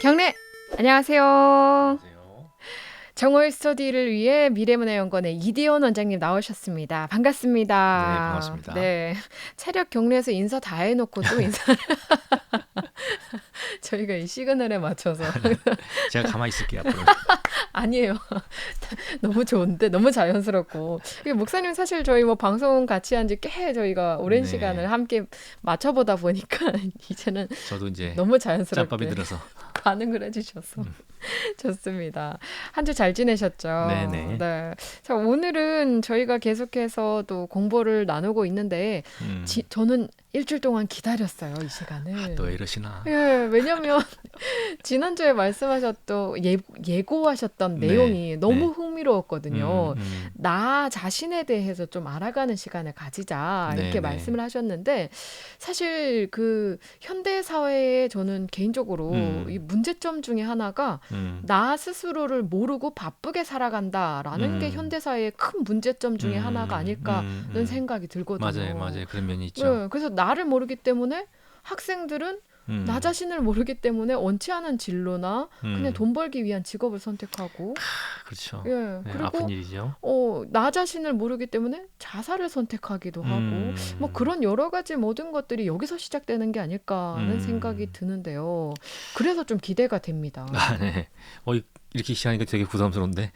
경례! 안녕하세요. 안녕하세요. 정월 스터디를 위해 미래문화연구원의 이디원 원장님 나오셨습니다. 네, 반갑습니다. 반갑습니다. 네, 차렷 경례에서 인사 다 해놓고 또 인사 저희가 이 시그널에 맞춰서 제가 가만히 있을게요, 앞으로. 아니에요. 너무 좋은데 너무 자연스럽고 이게 목사님 사실 저희 뭐 방송 같이 한 지 꽤 저희가 오랜 네. 시간을 함께 맞춰보다 보니까 이제는 저도 이제 너무 짬밥이 자연스럽게 들어서. 반응을 해주셔서 좋습니다. 한 주 잘 지내셨죠? 네네. 네. 자, 오늘은 저희가 계속해서 또 공부를 나누고 있는데 저는 일주일 동안 기다렸어요, 이 시간을. 또 이러시나. 예, 왜냐면 지난주에 말씀하셨던 예고하셨던 네, 내용이 너무 네. 흥미로웠거든요. 나 자신에 대해서 좀 알아가는 시간을 가지자 네, 이렇게 네. 말씀을 하셨는데 사실 그 현대 사회에 저는 개인적으로 이 문제점 중에 하나가 나 스스로를 모르고 바쁘게 살아간다라는 게 현대 사회의 큰 문제점 중에 하나가 아닐까라는 생각이 들거든요. 맞아요. 그런 면이 있죠. 네, 그래서 나를 모르기 때문에 학생들은 나 자신을 모르기 때문에 원치 않은 진로나 그냥 돈 벌기 위한 직업을 선택하고 그렇죠. 예, 네, 그리고 아픈 일이죠. 나 자신을 모르기 때문에 자살을 선택하기도 하고 뭐 그런 여러 가지 모든 것들이 여기서 시작되는 게 아닐까 하는 생각이 드는데요. 그래서 좀 기대가 됩니다. 아, 네. 이렇게 시작하니까 되게 부담스러운데.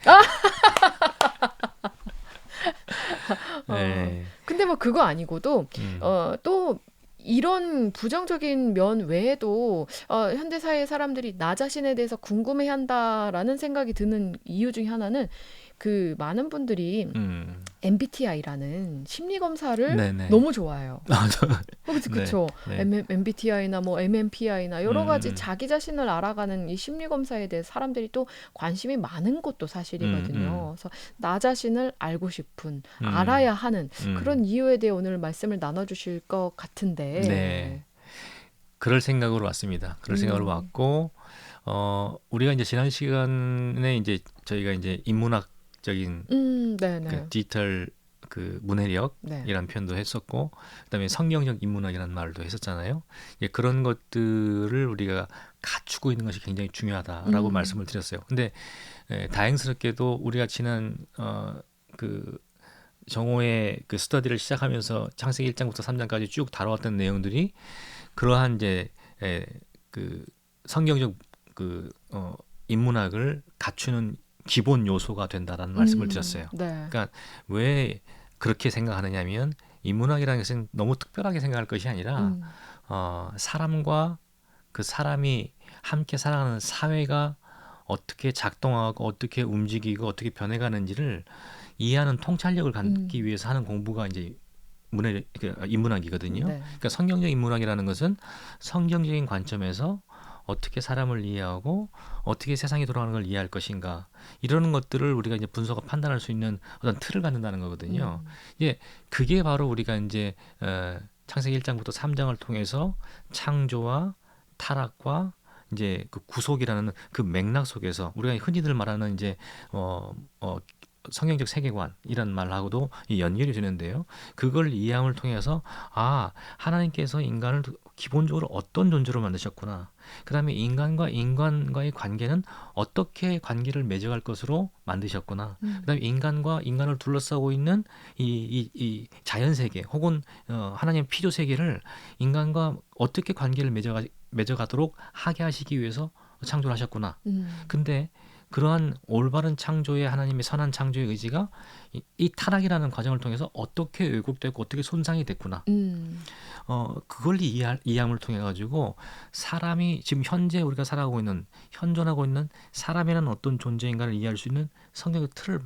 네. 근데 뭐 그거 아니고도 또 이런 부정적인 면 외에도 현대사회 사람들이 나 자신에 대해서 궁금해한다라는 생각이 드는 이유 중에 하나는 그 많은 분들이 MBTI라는 심리 검사를 네네. 너무 좋아해요. 네. 그렇죠. 네. MBTI나 뭐 MMPI나 여러 가지 자기 자신을 알아가는 이 심리 검사에 대해 사람들이 또 관심이 많은 것도 사실이거든요. 그래서 나 자신을 알고 싶은, 알아야 하는 그런 이유에 대해 오늘 말씀을 나눠주실 것 같은데. 네. 그럴 생각으로 왔습니다. 그럴 생각으로 왔고, 우리가 이제 지난 시간에 이제 저희가 이제 인문학적인 네네. 그 디지털 그 문해력이라는 표현도 했었고, 그다음에 성경적 인문학이라는 말도 했었잖아요. 예, 그런 것들을 우리가 갖추고 있는 것이 굉장히 중요하다라고 말씀을 드렸어요. 근데 다행스럽게도 우리가 지난 그 정오의 그 스터디를 시작하면서 창세기 1장부터 3장까지 쭉 다뤄왔던 내용들이 그러한 이제 그 성경적 그 인문학을 갖추는 기본 요소가 된다라는 말씀을 드렸어요. 네. 그러니까 왜 그렇게 생각하느냐면 인문학이라는 것은 너무 특별하게 생각할 것이 아니라 사람과 그 사람이 함께 살아가는 사회가 어떻게 작동하고 어떻게 움직이고 어떻게 변해가는지를 이해하는 통찰력을 갖기 위해서 하는 공부가 이제 인문학이거든요. 네. 그러니까 성경적 인문학이라는 것은 성경적인 관점에서 어떻게 사람을 이해하고 어떻게 세상이 돌아가는 걸 이해할 것인가 이러는 것들을 우리가 이제 분석과 판단할 수 있는 어떤 틀을 갖는다는 거거든요. 예, 그게 바로 우리가 이제 창세기 1장부터 3장을 통해서 창조와 타락과 이제 그 구속이라는 그 맥락 속에서 우리가 흔히들 말하는 이제 성경적 세계관이란 말하고도 연결이 되는데요. 그걸 이해함을 통해서 하나님께서 인간을 기본적으로 어떤 존재로 만드셨구나. 그 다음에 인간과의 관계는 어떻게 관계를 맺어갈 것으로 만드셨구나. 그 다음에 인간을 둘러싸고 있는 이 자연세계 혹은 하나님의 피조세계를 인간과 어떻게 관계를 맺어가도록 하게 하시기 위해서 창조를 하셨구나. 근데 그러한 올바른 창조의 하나님의 선한 창조의 의지가 이 타락이라는 과정을 통해서 어떻게 왜곡되고 어떻게 손상이 됐구나. 그걸 이해함을 통해 가지고 사람이 지금 현재 우리가 살아가고 있는 현존하고 있는 사람이라는 어떤 존재인가를 이해할 수 있는 성경의 틀을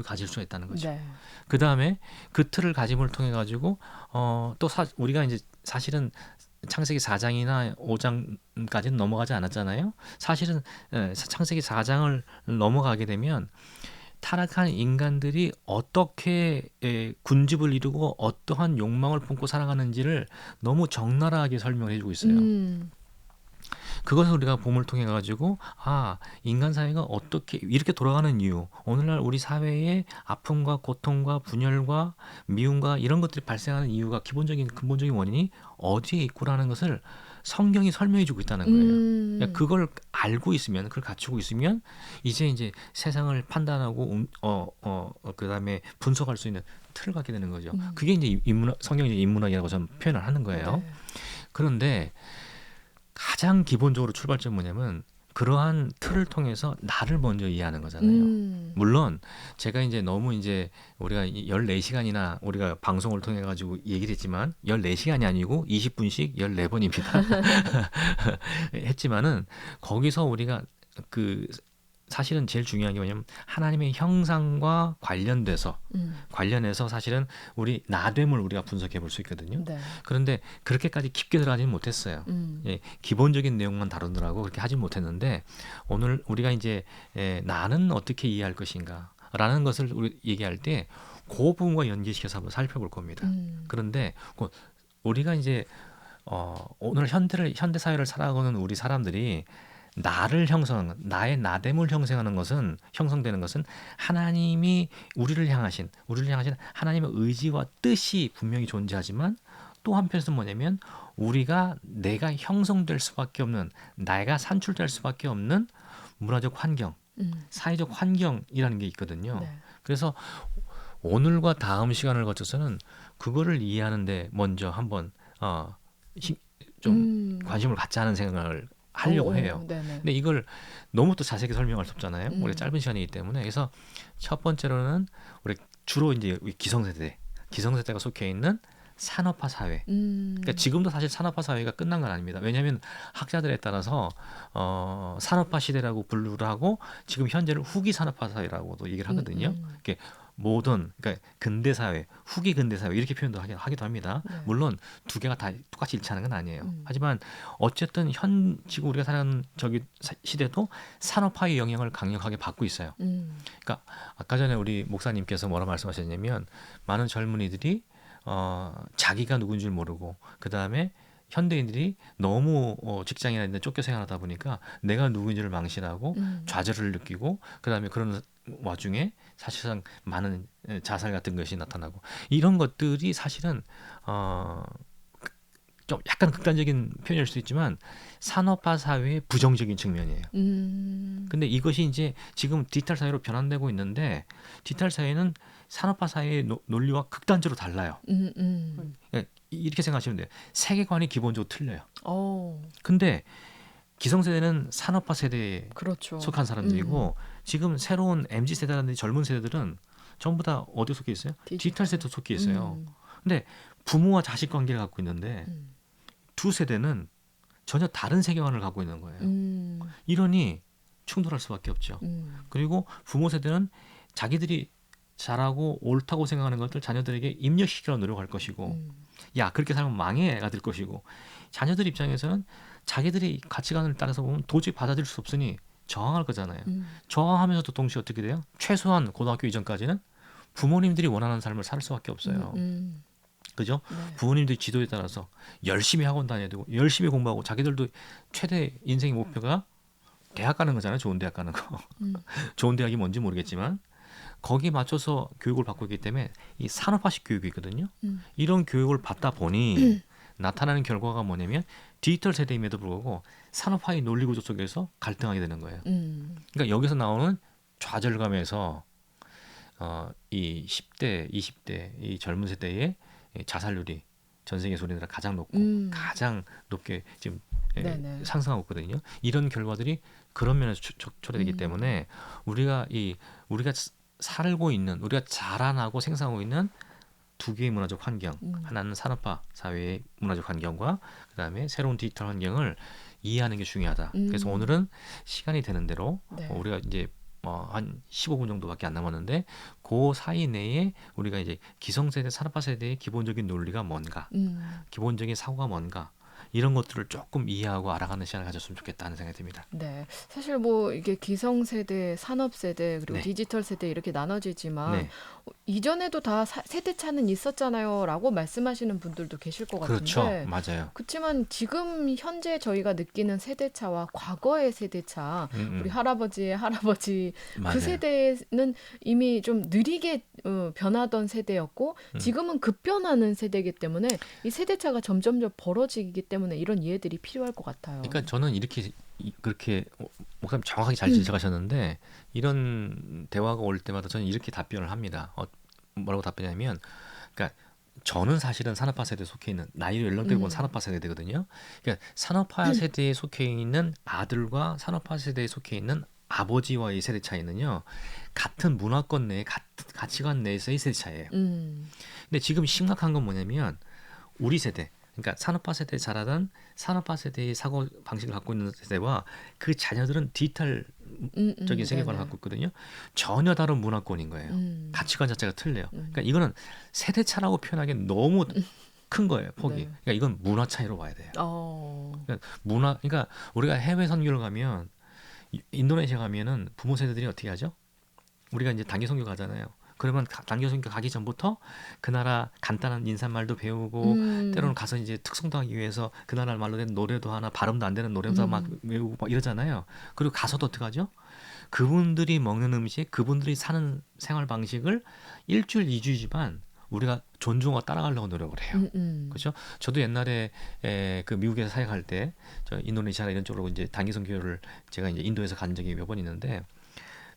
가질 수가 있다는 거죠. 네. 그 다음에 그 틀을 가짐을 통해 가지고 또 우리가 이제 사실은 창세기 4장이나 5장까지는 넘어가지 않았잖아요. 사실은 창세기 4장을 넘어가게 되면 타락한 인간들이 어떻게 군집을 이루고 어떠한 욕망을 품고 살아가는지를 너무 적나라하게 설명을 해주고 있어요. 그것을 우리가 봄을 통해 가지고 아, 인간 사회가 어떻게 이렇게 돌아가는 이유, 오늘날 우리 사회의 아픔과 고통과 분열과 미움과 이런 것들이 발생하는 이유가 기본적인 근본적인 원인이 어디에 있구라는 것을 성경이 설명해 주고 있다는 거예요. 그러니까 그걸 알고 있으면, 그걸 갖추고 있으면 이제 세상을 판단하고 그다음에 분석할 수 있는 틀을 갖게 되는 거죠. 그게 이제 성경의 인문학이라고 저는 표현을 하는 거예요. 네. 그런데 가장 기본적으로 출발점은 뭐냐면 그러한 틀을 통해서 나를 먼저 이해하는 거잖아요. 물론 제가 이제 너무 이제 우리가 14시간이나 우리가 방송을 통해 가지고 얘기를 했지만 14시간이 아니고 20분씩 14번입니다. 했지만은 거기서 우리가 그 사실은 제일 중요한 게 뭐냐면 하나님의 형상과 관련해서 사실은 우리 나됨을 우리가 분석해 볼 수 있거든요. 네. 그런데 그렇게까지 깊게 들어가지는 못했어요. 예, 기본적인 내용만 다루느라고 그렇게 하진 못했는데 오늘 우리가 이제 나는 어떻게 이해할 것인가 라는 것을 우리 얘기할 때 그 부분과 연계시켜서 한번 살펴볼 겁니다. 그런데 우리가 이제 오늘 현대 사회를 살아가는 우리 사람들이 나를 형성하는, 나의 나됨을 형성되는 것은 하나님이 우리를 향하신 하나님의 의지와 뜻이 분명히 존재하지만 또 한편에서 뭐냐면 우리가 내가 형성될 수밖에 없는, 내가 산출될 수밖에 없는 문화적 환경, 사회적 환경이라는 게 있거든요. 네. 그래서 오늘과 다음 시간을 거쳐서는 그거를 이해하는데 먼저 한번 좀 관심을 갖자는 생각을 하려고 해요. 네네. 근데 이걸 너무 또 자세히 설명할 수 없잖아요. 우리 짧은 시간이기 때문에. 그래서 첫 번째로는 우리 주로 이제 기성세대가 속해 있는 산업화 사회. 그러니까 지금도 사실 산업화 사회가 끝난 건 아닙니다. 왜냐하면 학자들에 따라서 산업화 시대라고 분류를 하고 지금 현재를 후기 산업화 사회라고도 얘기를 하거든요. 이렇게 그러니까 근대 사회, 후기 근대 사회 이렇게 표현도 하기도 합니다. 네. 물론 두 개가 다 똑같이 일치하는 건 아니에요. 하지만 어쨌든 지금 우리가 사는 시대도 산업화의 영향을 강력하게 받고 있어요. 그러니까 아까 전에 우리 목사님께서 뭐라 말씀하셨냐면 많은 젊은이들이 자기가 누군 줄 모르고 그 다음에 현대인들이 너무 직장이나 이런 데 쫓겨 생활하다 보니까 내가 누군지를 망신하고 좌절을 느끼고 그다음에 그런 와중에 사실상 많은 자살 같은 것이 나타나고 이런 것들이 사실은 좀 약간 극단적인 표현일 수도 있지만 산업화 사회의 부정적인 측면이에요. 근데 이것이 이제 지금 디지털 사회로 변환되고 있는데 디지털 사회는 산업화 사회의 논리와 극단적으로 달라요. 그러니까 이렇게 생각하시면 돼요. 세계관이 기본적으로 틀려요. 근데 기성세대는 산업화 세대에 그렇죠. 속한 사람들이고 지금 새로운 MZ 세대라든지 젊은 세대들은 전부 다 어디에 속해 있어요? 디지털 세대에 속해 있어요. 근데 부모와 자식 관계를 갖고 있는데 두 세대는 전혀 다른 세계관을 갖고 있는 거예요. 이러니 충돌할 수밖에 없죠. 그리고 부모 세대는 자기들이 잘하고 옳다고 생각하는 것들 자녀들에게 입력시키려고 노력할 것이고 야 그렇게 살면 망해가 될 것이고 자녀들 입장에서는 자기들이 가치관을 따라서 보면 도저히 받아들일 수 없으니 저항할 거잖아요. 저항하면서도 동시에 어떻게 돼요? 최소한 고등학교 이전까지는 부모님들이 원하는 삶을 살 수밖에 없어요. 그죠? 네. 부모님들이 지도에 따라서 열심히 학원 다녀야 되고 열심히 공부하고 자기들도 최대 인생의 목표가 대학 가는 거잖아요. 좋은 대학 가는 거. 좋은 대학이 뭔지 모르겠지만 거기에 맞춰서 교육을 받고 있기 때문에 이 산업화식 교육이 있거든요. 이런 교육을 받다 보니 나타나는 결과가 뭐냐면 디지털 세대임에도 불구하고 산업화의 논리 구조 속에서 갈등하게 되는 거예요. 그러니까 여기서 나오는 좌절감에서 이 10대, 20대 이 젊은 세대의 자살률이 전 세계 우리나라 가장 높고 가장 높게 지금 네네. 상승하고 있거든요. 이런 결과들이 그런 면에서 초래되기 때문에 우리가 살고 있는 우리가 자라나고 생성하고 있는 두 개의 문화적 환경, 하나는 산업화 사회의 문화적 환경과 그다음에 새로운 디지털 환경을 이해하는 게 중요하다. 그래서 오늘은 시간이 되는 대로 네. 우리가 이제 한 15분 정도밖에 안 남았는데 그 사이 내에 우리가 이제 기성세대, 산업화 세대의 기본적인 논리가 뭔가, 기본적인 사고가 뭔가 이런 것들을 조금 이해하고 알아가는 시간을 가졌으면 좋겠다는 생각이 듭니다. 네. 사실 뭐 이게 기성세대, 산업세대, 그리고 네, 디지털 세대 이렇게 나눠지지만 네, 이전에도 다 세대차는 있었잖아요 라고 말씀하시는 분들도 계실 것 그렇죠, 같은데 맞아요. 그렇지만 지금 현재 저희가 느끼는 세대차와 과거의 세대차, 음, 우리 음, 할아버지의 할아버지 그 맞아요. 세대는 이미 좀 느리게 변하던 세대였고 음. 지금은 급변하는 세대이기 때문에 이 세대차가 점점점 벌어지기 때문에 이런 이해들이 필요할 것 같아요. 그러니까 저는 이렇게 그렇게 목사님 정확하게 잘 지적하셨는데 이런 대화가 올 때마다 저는 이렇게 답변을 합니다. 뭐라고 답변하냐면, 그러니까 저는 사실은 산업화 세대에 속해 있는 나이 연령대로 보면 음, 산업화 세대거든요. 그러니까 산업화 세대에 속해 있는 아들과 산업화 세대에 속해 있는 아버지와의 세대 차이는요, 같은 문화권 내에 같은 가치관 내에서의 세대 차이예요. 음, 근데 지금 심각한 건 뭐냐면 우리 세대, 그러니까 산업화 세대에 자라던 산업화 세대의 사고 방식을 갖고 있는 세대와 그 자녀들은 디지털적인 세계관을 네네. 갖고 있거든요. 전혀 다른 문화권인 거예요. 음, 가치관 자체가 틀려요. 그러니까 음, 이거는 세대 차라고 표현하기엔 너무 큰 거예요, 폭이. 네. 그러니까 이건 문화 차이로 봐야 돼요. 어, 그러니까 우리가 해외 선교를 가면 인도네시아 가면은 부모 세대들이 어떻게 하죠? 우리가 이제 단기 선교 가잖아요. 그러면 단기 선교 가기 전부터 그 나라 간단한 인사말도 배우고 때로는 음, 가서 이제 특송도 하기 위해서 그 나라 말로 된 노래도 하나 발음도 안 되는 노래도 막 음, 외우고 막 이러잖아요. 그리고 가서도 어떻게 하죠? 그분들이 먹는 음식, 그분들이 사는 생활 방식을 일주일, 이주이지만 우리가 존중하고 따라가려고 노력을 해요. 음. 그렇죠? 저도 옛날에 그 미국에서 사역할 때 저 인도네시아나 이런 쪽으로 이제 단기 선교를 제가 이제 인도에서 간 적이 몇 번 있는데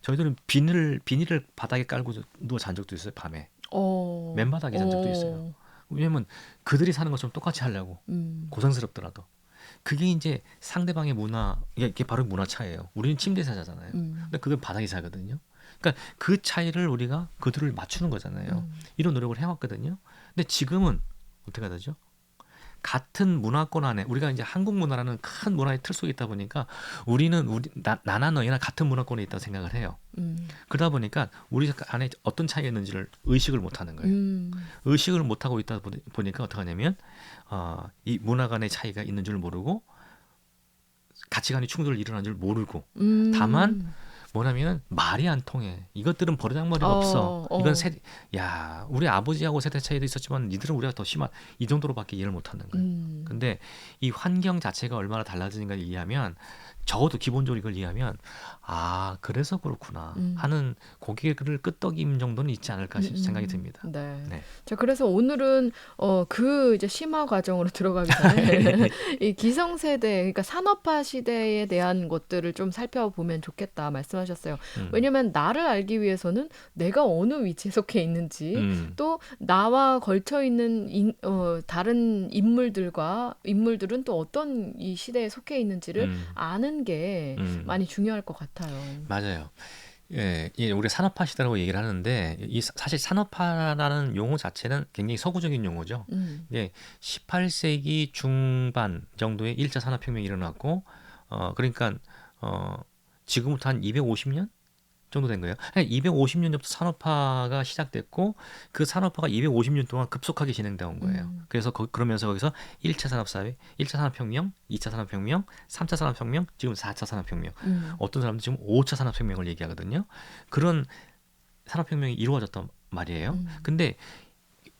저희들은 비닐을 바닥에 깔고 누워 잔 적도 있어요, 밤에. 어, 맨바닥에 잔 적도 있어요. 어, 왜냐면 그들이 사는 것처럼 똑같이 하려고. 음, 고생스럽더라도. 그게 이제 상대방의 문화, 이게 바로 문화 차이예요. 우리는 침대에서 자잖아요. 음, 근데 그들 바닥에 자거든요. 그러니까 그 차이를 우리가 그들을 맞추는 거잖아요. 음, 이런 노력을 해왔거든요. 근데 지금은 어떻게 되죠? 같은 문화권 안에 우리가 이제 한국 문화라는 큰 문화의 틀 속에 있다 보니까 우리는 나나 너희나 같은 문화권에 있다고 생각을 해요. 음, 그러다 보니까 우리 안에 어떤 차이가 있는지를 의식을 못 하는 거예요. 음, 의식을 못 하고 있다 보니까 어떻게 하냐면 이 문화 간의 차이가 있는 줄 모르고 가치관의 충돌이 일어난 줄 모르고 다만 음, 뭐냐면 말이 안 통해. 이것들은 버르장머리가 없어. 어, 이건 어, 야, 우리 아버지하고 세대 차이도 있었지만 니들은 우리가 더 심한 이 정도로밖에 이해를 못 하는 거예요. 음, 근데 이 환경 자체가 얼마나 달라지는가를 이해하면 적어도 기본적으로 이걸 이해하면 그래서 그렇구나 음. 하는 고개를 끄덕임 정도는 있지 않을까 생각이 듭니다. 네. 네. 자, 그래서 오늘은 그 이제 심화 과정으로 들어가기 전에 이 기성세대, 그러니까 산업화 시대에 대한 것들을 좀 살펴보면 좋겠다 말씀하셨어요. 음, 왜냐면 나를 알기 위해서는 내가 어느 위치에 속해 있는지, 음, 또 나와 걸쳐 있는 다른 인물들은 또 어떤 이 시대에 속해 있는지를 음, 아는 게 음. 많이 중요할 것 같아요. 맞아요. 예, 우리 산업화 시대라고 얘기를 하는데 사실 산업화라는 용어 자체는 굉장히 서구적인 용어죠. 음, 이게 18세기 중반 정도에 1차 산업혁명이 일어났고 그러니까 어, 지금부터 한 250년 정도 된 거예요. 250년 전부터 산업화가 시작됐고 그 산업화가 250년 동안 급속하게 진행되어 온 거예요. 음, 그래서 그러면서 거기서 1차 산업사회, 1차 산업혁명, 2차 산업혁명, 3차 산업혁명, 지금 4차 산업혁명. 음, 어떤 사람들 지금 5차 산업혁명을 얘기하거든요. 그런 산업혁명이 이루어졌단 말이에요. 음, 근데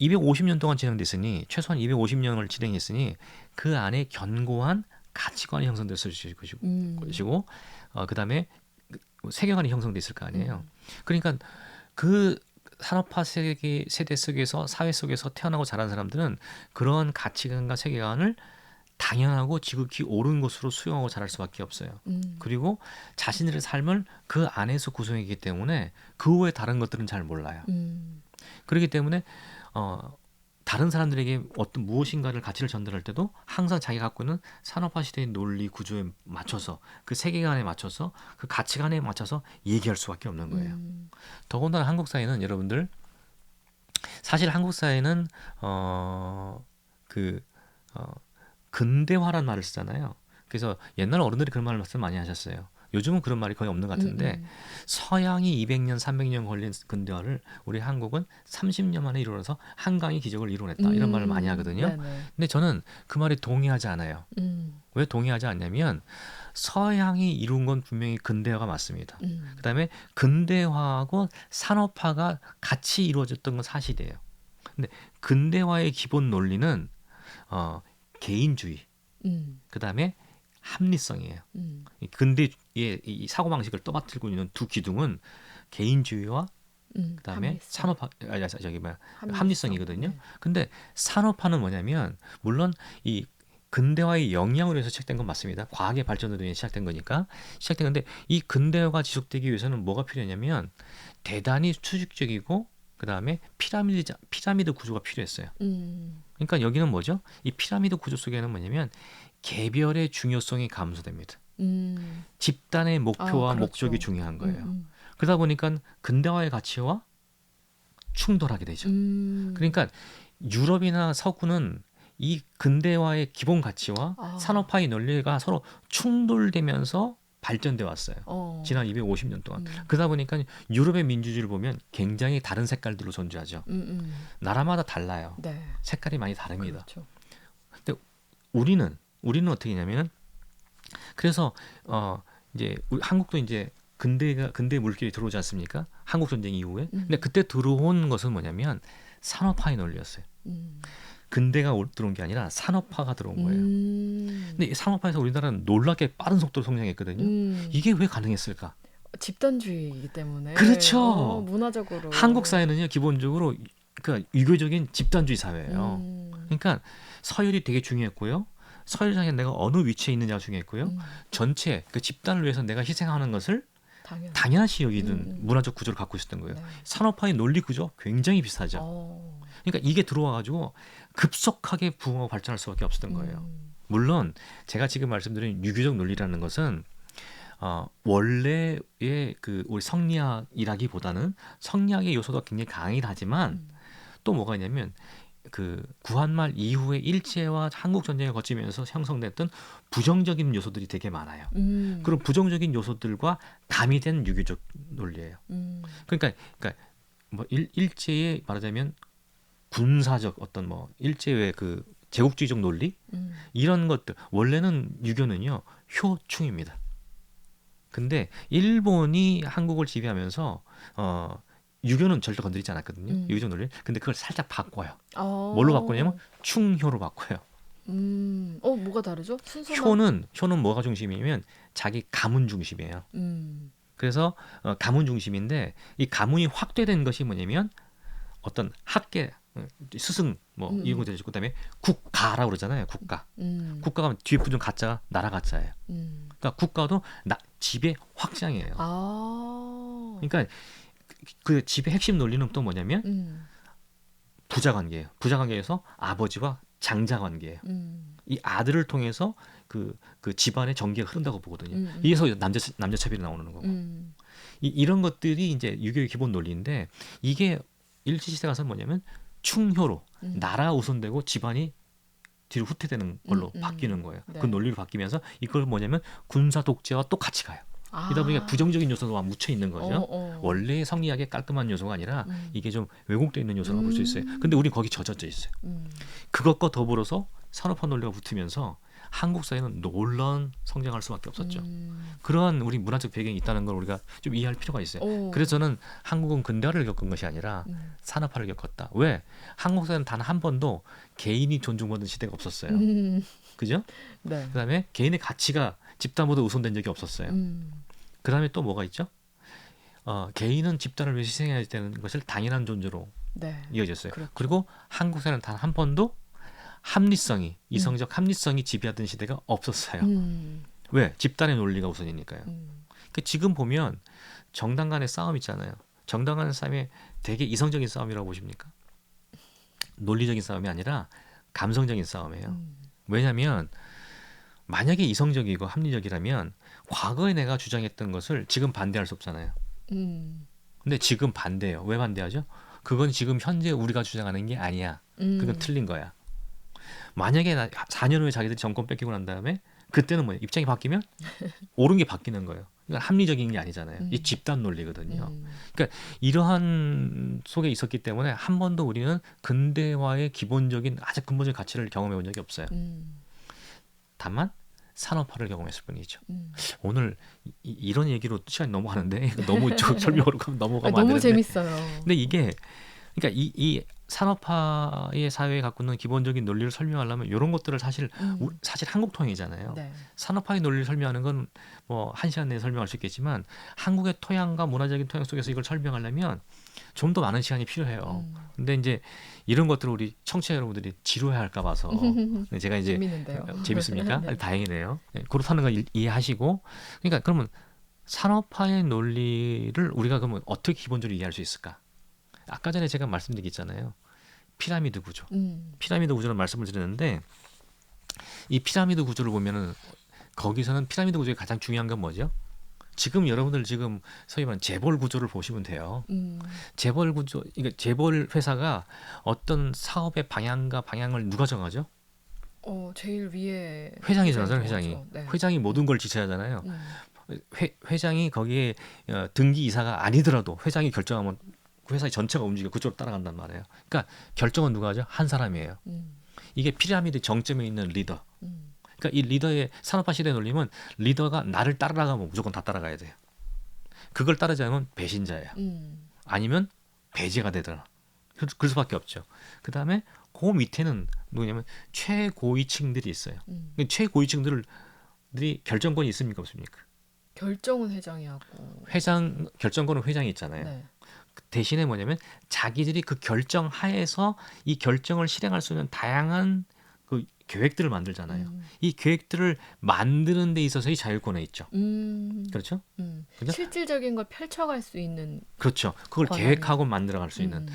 250년 동안 진행됐으니 최소한 250년을 진행했으니 그 안에 견고한 가치관이 형성됐을 음, 것이고 그다음에 세계관이 형성됐을 거 아니에요. 음. 그러니까 그 산업화 세대 속에서 사회 속에서 태어나고 자란 사람들은 그런 가치관과 세계관을 당연하고 지극히 옳은 것으로 수용하고 자랄 수밖에 없어요. 음, 그리고 자신들의 삶을 그 안에서 구성했기 때문에 그 외에 다른 것들은 잘 몰라요. 음, 그렇기 때문에 어, 다른 사람들에게 어떤 무엇인가를 가치를 전달할 때도 항상 자기가 갖고 있는 산업화 시대의 논리 구조에 맞춰서 그 세계관에 맞춰서 그 가치관에 맞춰서 얘기할 수밖에 없는 거예요. 음, 더군다나 한국 사회는 여러분들 사실 한국 사회는 그 근대화란 말을 쓰잖아요. 그래서 옛날 어른들이 그런 말을 말씀 많이 하셨어요. 요즘은 그런 말이 거의 없는 것 같은데 서양이 200년, 300년 걸린 근대화를 우리 한국은 30년 만에 이루어서 한강의 기적을 이뤄냈다. 이런 말을 많이 하거든요. 네네. 근데 저는 그 말에 동의하지 않아요. 왜 동의하지 않냐면 서양이 이룬 건 분명히 근대화가 맞습니다. 그다음에 근대화하고 산업화가 같이 이루어졌던 건 사실이에요. 근데 근대화의 기본 논리는 개인주의, 그다음에 합리성이에요. 이 근대의 이 사고방식을 떠받들고 있는 두 기둥은 개인주의와 그다음에 합리성. 산업화, 저기 뭐야, 합리성. 합리성이거든요. 네. 근데 산업화는 뭐냐면 물론 이 근대화의 영향으로 해서 시작된 건 맞습니다. 과학의 발전으로 인해 시작된 거니까 시작된 건데 이 근대화가 지속되기 위해서는 뭐가 필요했냐면 대단히 수직적이고 그다음에 피라미드 구조가 필요했어요. 그러니까 여기는 뭐죠? 이 피라미드 구조 속에는 뭐냐면 개별의 중요성이 감소됩니다. 집단의 목표와 그렇죠. 목적이 중요한 거예요. 그러다 보니까 근대화의 가치와 충돌하게 되죠. 그러니까 유럽이나 서구는 이 근대화의 기본 가치와 산업화의 논리가 서로 충돌되면서 발전돼 왔어요. 지난 250년 동안. 그러다 보니까 유럽의 민주주의를 보면 굉장히 다른 색깔들로 존재하죠. 나라마다 달라요. 네. 색깔이 많이 다릅니다. 그렇죠. 근데 우리는 어떻게 했냐면은 그래서 이제 한국도 이제 근대 물길이 들어오지 않습니까? 한국 전쟁 이후에. 근데 그때 들어온 것은 뭐냐면 산업화의 논리였어요. 근대가 들어온 게 아니라 산업화가 들어온 거예요. 근데 이 산업화에서 우리나라는 놀랍게 빠른 속도로 성장했거든요. 이게 왜 가능했을까? 집단주의이기 때문에. 그렇죠. 문화적으로. 한국 사회는요, 기본적으로 그러니까 유교적인 집단주의 사회예요. 그러니까 서열이 되게 중요했고요. 서열상에 내가 어느 위치에 있느냐가 중요했고요. 전체 그 집단을 위해서 내가 희생하는 것을 당연시 여기는 문화적 구조를 갖고 있었던 거예요. 네. 산업화의 논리 구조 굉장히 비슷하죠. 그러니까 이게 들어와가지고 급속하게 부흥하고 발전할 수밖에 없었던 거예요. 물론 제가 지금 말씀드린 유교적 논리라는 것은 원래의 그 우리 성리학이라기보다는 성리학의 요소가 굉장히 강하긴 하지만 또 뭐가 있냐면 그 구한말 이후의 일제와 한국 전쟁을 거치면서 형성됐던 부정적인 요소들이 되게 많아요. 그런 부정적인 요소들과 가미된 유교적 논리예요. 그러니까 뭐 일제의 말하자면 군사적 어떤 뭐 일제의 그 제국주의적 논리 이런 것들 원래는 유교는요 효충입니다. 근데 일본이 한국을 지배하면서 유교는 절대 건드리지 않았거든요. 유교적 논리. 근데 그걸 살짝 바꿔요. 뭘로 바꾸냐면 충효로 바꿔요. 뭐가 다르죠? 효는 뭐가 중심이냐면 자기 가문 중심이에요. 그래서 가문 중심인데 이 가문이 확대된 것이 뭐냐면 어떤 학계 스승 뭐 이런 거 되죠. 그다음에 국가라고 그러잖아요. 국가가 뒤에 붙은 가짜가 나라 가짜예요. 그러니까 국가도 지배 확장이에요. 그러니까 그 지배 핵심 논리는 또 뭐냐면 부자 관계예요. 부자 관계에서 아버지와 장자 관계예요. 이 아들을 통해서 그 집안의 전기가 흐른다고 보거든요. 이에서 남자 차별이 나오는 거고. 이런 것들이 이제 유교의 기본 논리인데 이게 일제 시대 가서 뭐냐면 충효로 나라가 우선되고 집안이 뒤로 후퇴되는 걸로 바뀌는 거예요. 네. 그 논리로 바뀌면서 이걸 뭐냐면 군사 독재와 또 같이 가요. 이러다 보니까 부정적인 요소가 묻혀 있는 거죠. 원래 성리학의 깔끔한 요소가 아니라 이게 좀 왜곡되어 있는 요소라고 볼 수 있어요. 근데 우린 거기 젖어져 있어요. 그것과 더불어서 산업화 논리가 붙으면서 한국 사회는 놀라운 성장할 수밖에 없었죠. 그러한 우리 문화적 배경이 있다는 걸 우리가 좀 이해할 필요가 있어요. 그래서 저는 한국은 근대화를 겪은 것이 아니라 산업화를 겪었다. 왜? 한국 사회는 단 한 번도 개인이 존중받는 시대가 없었어요. 그죠? 네. 그다음에 개인의 가치가 집단보다 우선된 적이 없었어요. 그다음에 또 뭐가 있죠? 개인은 집단을 위해 희생해야 되는 것을 당연한 존재로 이어졌어요. 그렇죠. 그리고 한국 사회는 단 한 번도 합리성이 이성적 합리성이 지배하던 시대가 없었어요. 왜? 집단의 논리가 우선이니까요. 그러니까 지금 보면 정당 간의 싸움 있잖아요. 정당 간의 싸움이 되게 이성적인 싸움이라고 보십니까? 논리적인 싸움이 아니라 감성적인 싸움이에요. 왜냐하면 만약에 이성적이고 합리적이라면 과거에 내가 주장했던 것을 지금 반대할 수 없잖아요. 근데 지금 반대해요. 왜 반대하죠? 그건 지금 현재 우리가 주장하는 게 아니야. 그건 틀린 거야. 만약에 4년 후에 자기들이 정권 뺏기고 난 다음에 그때는 뭐예요? 입장이 바뀌면 옳은 게 바뀌는 거예요. 이건 합리적인 게 아니잖아요. 이 음. 집단 논리거든요. 음. 그러니까 이러한 속에 있었기 때문에 한 번도 우리는 근대화의 기본적인 아주 근본적인 가치를 경험해 본 적이 없어요. 음. 다만 산업화를 경험했을 뿐이죠. 음. 오늘 이런 얘기로 시간이 넘어가는데 너무 설명으로 넘어가면 안 너무 되는데 재밌어요. 근데 이게 그러니까 이 산업화의 사회에 갖고 있는 기본적인 논리를 설명하려면 이런 것들을 사실 사실 한국 통일이잖아요. 네. 산업화의 논리를 설명하는 건 뭐 한 시간 내에 설명할 수 있겠지만 한국의 토양과 문화적인 토양 속에서 이걸 설명하려면 좀 더 많은 시간이 필요해요. 음. 근데 이제 이런 것들을 우리 청취자 여러분들이 지루해 할까 봐서 제가 이제 재밌는데요. 재밌습니까? 네. 다행이네요. 네, 그렇다는 걸 이해하시고 그러니까 그러면 산업화의 논리를 우리가 그러면 어떻게 기본적으로 이해할 수 있을까? 아까 전에 제가 말씀드렸잖아요. 피라미드 구조. 피라미드 구조는 말씀을 드렸는데 이 피라미드 구조를 보면은 거기서는 피라미드 구조의 가장 중요한 건 뭐죠? 지금 여러분들 지금 소위 말하는 재벌 구조를 보시면 돼요. 재벌 구조, 그러니까 재벌 회사가 어떤 사업의 방향과 방향을 누가 정하죠? 제일 위에 회장이 정하잖아요. 정하죠. 회장이. 네. 회장이 모든 걸 지시하잖아요. 음. 회장이 거기에 등기 이사가 아니더라도 회장이 결정하면 그 회사의 전체가 움직여 그쪽으로 따라간단 말이에요. 그러니까 결정은 누가 하죠? 한 사람이에요. 이게 피라미드 정점에 있는 리더. 그러니까 이 리더의 산업화 시대의 논리는 리더가 나를 따라가면 무조건 다 따라가야 돼요. 그걸 따르지 않으면 배신자예요. 아니면 배제가 되더라. 그럴 수밖에 없죠. 그 다음에 그 밑에는 누구냐면 최고위층들이 있어요. 최고위층들이 결정권이 있습니까 없습니까? 결정은 회장이 하고. 결정권은 회장이 있잖아요. 네. 대신에 뭐냐면 자기들이 그 결정 하에서 이 결정을 실행할 수 있는 다양한 그 계획들을 만들잖아요. 이 계획들을 만드는 데 있어서의 자율권에 있죠. 그렇죠? 그죠? 실질적인 걸 펼쳐갈 수 있는. 그렇죠. 그걸 권한이. 계획하고 만들어갈 수 있는.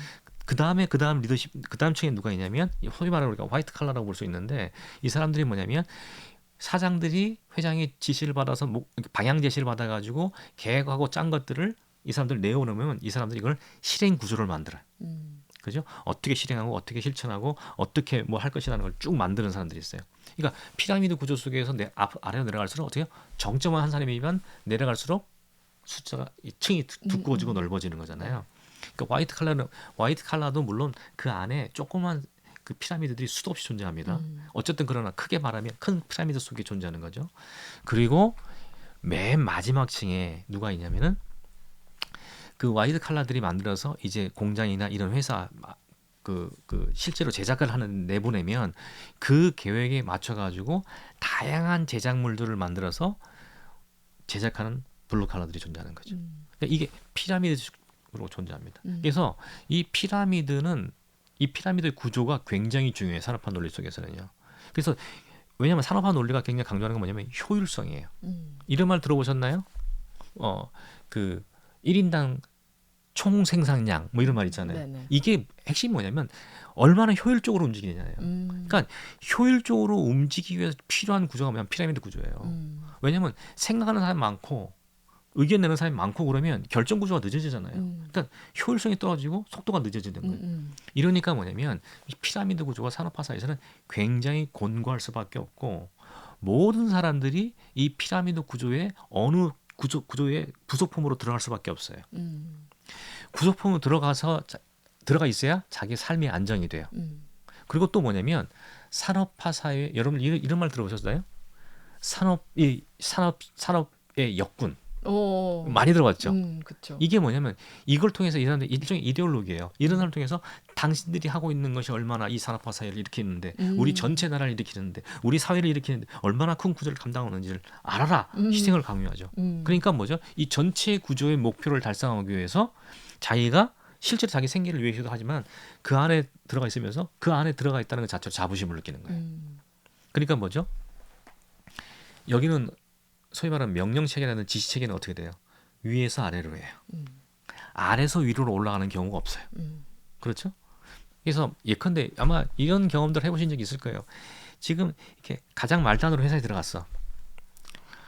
그다음 리더십, 그다음 층에 누가 있냐면 소위 말하는 우리가 화이트 칼라라고 볼 수 있는데 이 사람들이 뭐냐면 사장들이 회장의 지시를 받아서 방향 제시를 받아가지고 계획하고 짠 것들을 이 사람들 내어놓으면 이 사람들이 이걸 실행 구조를 만들어요. 그죠? 어떻게 실행하고 어떻게 실천하고 어떻게 뭐 할 것이라는 걸 쭉 만드는 사람들이 있어요. 그러니까 피라미드 구조 속에서 아래로 내려갈수록 어떻게 정점한 한 사람이면 내려갈수록 숫자가 이 층이 두꺼워지고 넓어지는 거잖아요. 그러니까 화이트 칼라도 물론 그 안에 조그만 그 피라미드들이 수도 없이 존재합니다. 어쨌든 그러나 크게 말하면 큰 피라미드 속에 존재하는 거죠. 그리고 맨 마지막 층에 누가 있냐면은 그 화이트 칼라들이 만들어서 이제 공장이나 이런 회사 그 실제로 제작을 하는 내보내면 그 계획에 맞춰 가지고 다양한 제작물들을 만들어서 제작하는 블루 칼라들이 존재하는 거죠. 그러니까 이게 피라미드로 존재합니다. 그래서 이 피라미드 구조가 굉장히 중요해요. 산업화 논리 속에서는요. 그래서 왜냐하면 산업화 논리가 굉장히 강조하는 건 뭐냐면 효율성이에요. 이런 말 들어보셨나요? 그 1인당 총 생산량 뭐 이런 말 있잖아요. 네네. 이게 핵심이 뭐냐면 얼마나 효율적으로 움직이느냐예요. 그러니까 효율적으로 움직이기 위해서 필요한 구조가 뭐냐면 피라미드 구조예요. 왜냐하면 생각하는 사람이 많고 의견 내는 사람이 많고 그러면 결정 구조가 늦어지잖아요. 그러니까 효율성이 떨어지고 속도가 늦어지는 거예요. 이러니까 뭐냐면 이 피라미드 구조가 산업화 사회에서는 굉장히 곤고할 수밖에 없고 모든 사람들이 이 피라미드 구조의 어느 구조의 부속품으로 들어갈 수밖에 없어요. 구속품으로 들어가 있어야 자기 삶의 안정이 돼요. 그리고 또 뭐냐면 산업화 사회 여러분 이런 말 들어보셨어요? 산업의 역군 많이 들어봤죠. 그렇죠. 이게 뭐냐면 이걸 통해서 이 사람들 일종의 이데올로기예요. 이런 사람을 통해서 당신들이 하고 있는 것이 얼마나 이 산업화 사회를 일으키는데 우리 전체 나라를 일으키는데 우리 사회를 일으키는데 얼마나 큰 구조를 감당하는지를 알아라. 희생을 강요하죠. 그러니까 뭐죠? 이 전체 구조의 목표를 달성하기 위해서 자기가 실제로 자기 생계를 위해서도 하지만 그 안에 들어가 있으면서 그 안에 들어가 있다는 것 자체로 자부심을 느끼는 거예요. 그러니까 뭐죠? 여기는 소위 말하는 명령체계라는 지시체계는 어떻게 돼요? 위에서 아래로 해요. 아래서 위로 올라가는 경우가 없어요. 그렇죠? 그래서 예컨대 아마 이런 경험들 해보신 적이 있을 거예요. 지금 이렇게 가장 말단으로 회사에 들어갔어.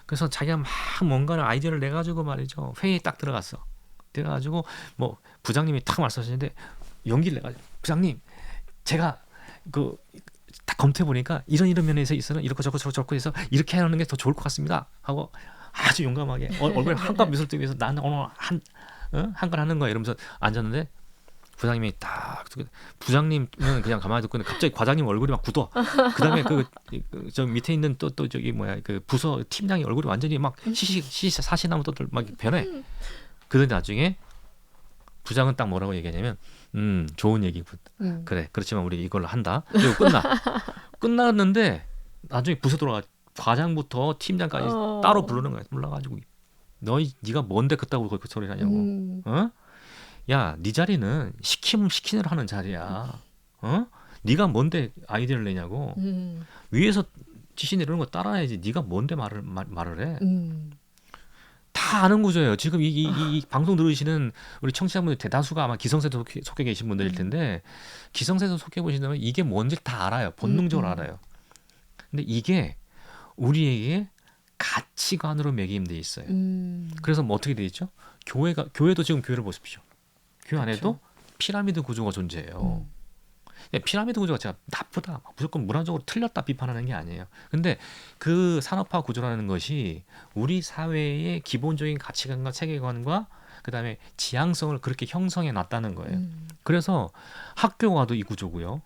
그래서 자기가 막 뭔가를 아이디어를 내가지고 말이죠. 회의에 딱 들어갔어. 들어가지고 뭐 부장님이 딱 말씀하시는데 용기를 내가지고 부장님 제가 딱 검토해 보니까 이런 면에서 있어는 이렇게 저렇고 해서 이렇게 하는 게 더 좋을 것 같습니다 하고 아주 용감하게 얼굴에 한껏 미소를 띠면서 나는 오늘 한 건 하는 거야 이러면서 앉았는데 부장님이 딱 부장님은 그냥 가만히 듣고 있는데 갑자기 과장님 얼굴이 막 굳어. 그다음에 저 밑에 있는 또 저기 뭐야 그 부서 팀장이 얼굴이 완전히 막 사시나무 떠들 막 변해. 그런데 나중에 부장은 딱 뭐라고 얘기하냐면 좋은 얘기 그래 그렇지만 우리 이걸로 한다. 그리고 끝났는데 나중에 부서 돌아가 과장부터 팀장까지 따로 부르는 거야. 불러가지고 네가 뭔데 그따구 그 소리를 하냐고. 어? 야, 네 자리는 시키면 시키는 하는 자리야. 어? 네가 뭔데 아이디어를 내냐고. 위에서 지시 내리는 거 따라야지. 네가 뭔데 말을 해. 다 아는 구조예요. 지금 이 방송 들으시는 우리 청취자분들 대다수가 아마 기성세대 속해 계신 분들일 텐데 기성세대 속해 보시면 이게 뭔지 다 알아요. 본능적으로 알아요. 근데 이게 우리에게 가치관으로 매김돼 있어요. 그래서 뭐 어떻게 돼 있죠? 교회도 지금 교회를 보십시오. 교회 안에도 피라미드 구조가 존재해요. 피라미드 구조가 제가 나쁘다, 무조건 문화적으로 틀렸다 비판하는 게 아니에요. 근데 그 산업화 구조라는 것이 우리 사회의 기본적인 가치관과 세계관과 그다음에 지향성을 그렇게 형성해 놨다는 거예요. 그래서 학교 가도 이 구조고요.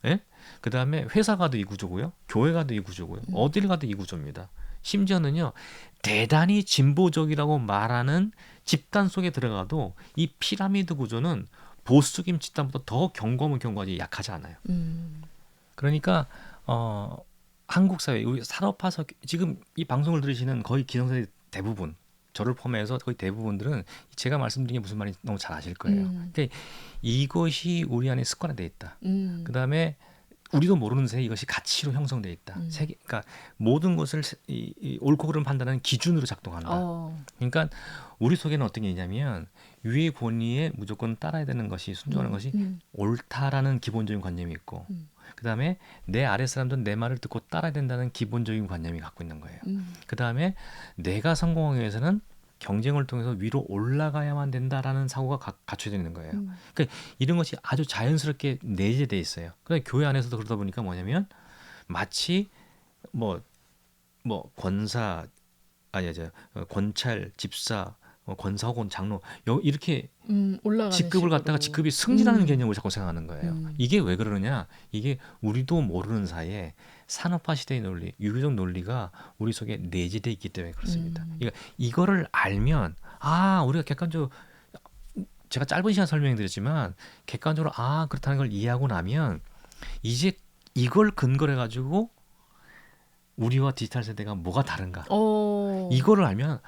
예? 그다음에 회사 가도 이 구조고요. 교회 가도 이 구조고요. 어딜 가도 이 구조입니다. 심지어는요. 대단히 진보적이라고 말하는 집단 속에 들어가도 이 피라미드 구조는 보수적인 집단보다 더 경고하면 경고하지 약하지 않아요. 그러니까 한국 사회 우리 산업화서 지금 이 방송을 들으시는 거의 기성세대 대부분 저를 포함해서 거의 대부분들은 제가 말씀드린 게 무슨 말인지 너무 잘 아실 거예요. 그러니까 이것이 우리 안에 습관화돼 있다. 그다음에 우리도 모르는 새에 이것이 가치로 형성돼 있다. 그러니까 모든 것을 옳고 그름 판단하는 기준으로 작동한다. 그러니까 우리 속에는 어떤 게 있냐면 위의 권위에 무조건 따라야 되는 것이 순종하는 것이 옳다라는 기본적인 관념이 있고 그다음에 내 아래 사람들은 내 말을 듣고 따라야 된다는 기본적인 관념이 갖고 있는 거예요. 그다음에 내가 성공하기 위해서는 경쟁을 통해서 위로 올라가야만 된다라는 사고가 갖춰져 있는 거예요. 그러니까 이런 것이 아주 자연스럽게 내재돼 있어요. 그러니까 교회 안에서도 그러다 보니까 뭐냐면 마치 뭐 권사 권찰, 집사, 권사 혹은 장로 이렇게 직급을 갖다가 직급이 승진하는 개념을 자꾸 생각하는 거예요. 이게 왜 그러느냐? 이게 우리도 모르는 사이에 산업화 시대의 논리, 유교적 논리가 우리 속에 내재되어 있기 때문에 그렇습니다. 그러니까 이거를 알면 우리가 객관적으로 제가 짧은 시간 설명드렸지만 객관적으로 그렇다는 걸 이해하고 나면 이제 이걸 근거로 해가지고 우리와 디지털 세대가 뭐가 다른가 이거를 알면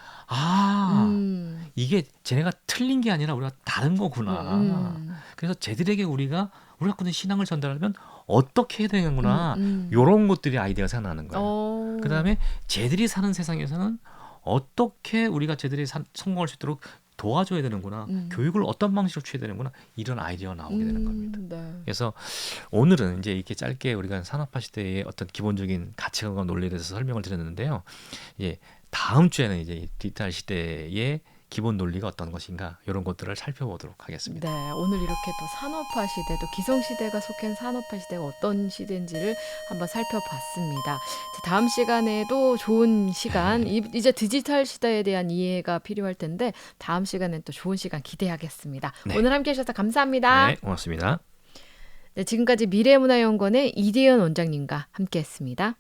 이게 쟤네가 틀린 게 아니라 우리가 다른 거구나. 그래서 쟤들에게 우리가 갖고 있는 신앙을 전달하려면 어떻게 해야 되는구나. 이런 것들이 아이디어가 생각나는 거예요. 그다음에 쟤들이 사는 세상에서는 어떻게 우리가 쟤들이 성공할 수 있도록 도와줘야 되는구나. 교육을 어떤 방식으로 취해야 되는구나. 이런 아이디어가 나오게 되는 겁니다. 네. 그래서 오늘은 이제 이렇게 짧게 우리가 산업화 시대의 어떤 기본적인 가치관과 논리에 대해서 설명을 드렸는데요. 이제 다음 주에는 이제 디지털 시대의 기본 논리가 어떤 것인가 이런 것들을 살펴보도록 하겠습니다. 네, 오늘 이렇게 또 산업화 시대, 또 기성시대가 속한 산업화 시대가 어떤 시대인지를 한번 살펴봤습니다. 다음 시간에도 좋은 시간, 이제 디지털 시대에 대한 이해가 필요할 텐데 다음 시간엔 또 좋은 시간 기대하겠습니다. 네. 오늘 함께해 주셔서 감사합니다. 네, 고맙습니다. 네, 지금까지 미래문화연구원의 이대현 원장님과 함께했습니다.